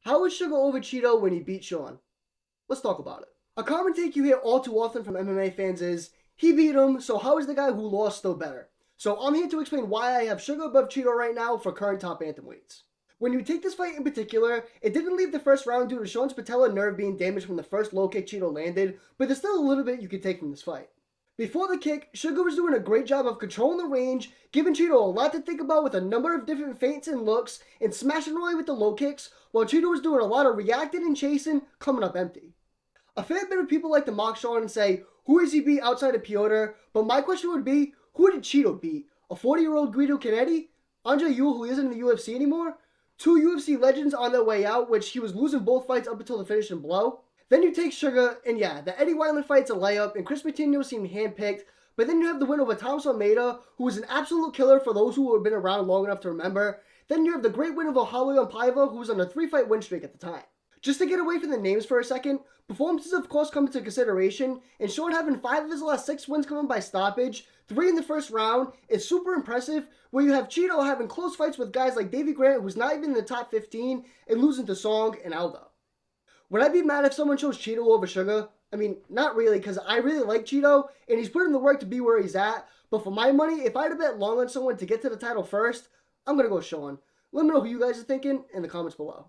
How was Sugar over Chito when he beat Sean? Let's talk about it. A common take you hear all too often from MMA fans is, he beat him, so how is the guy who lost still better? So I'm here to explain why I have Sugar above Chito right now for current top bantamweights. When you take this fight in particular, it didn't leave the first round due to Sean's patella nerve being damaged from the first low kick Chito landed, but there's still a little bit you can take from this fight. Before the kick, Sugar was doing a great job of controlling the range, giving Chito a lot to think about with a number of different feints and looks, and smashing away with the low kicks, while Chito was doing a lot of reacting and chasing, coming up empty. A fair bit of people like to mock Sean and say, who has he beat outside of Piotr? But my question would be, who did Chito beat? A 40-year-old Guido Canetti? Andre Ewell, who isn't in the UFC anymore? Two UFC legends on their way out, which he was losing both fights up until the finishing blow? Then you take Sugar, and yeah, the Eddie Wineland fight's a layup, and Chris Patino seemed handpicked, but then you have the win over Thomas Almeida, who was an absolute killer for those who have been around long enough to remember. Then you have the great win over Raulian Paiva, who was on a 3-fight win streak at the time. Just to get away from the names for a second, performances of course come into consideration, and Sean having 5 of his last 6 wins coming by stoppage, 3 in the first round, is super impressive, where you have Chito having close fights with guys like Davey Grant, who's not even in the top 15, and losing to Song and Aldo. Would I be mad if someone chose Chito over Sugar? I mean, not really, because I really like Chito, and he's put in the work to be where he's at, but for my money, if I had to bet long on someone to get to the title first, I'm going to go Sean. Let me know who you guys are thinking in the comments below.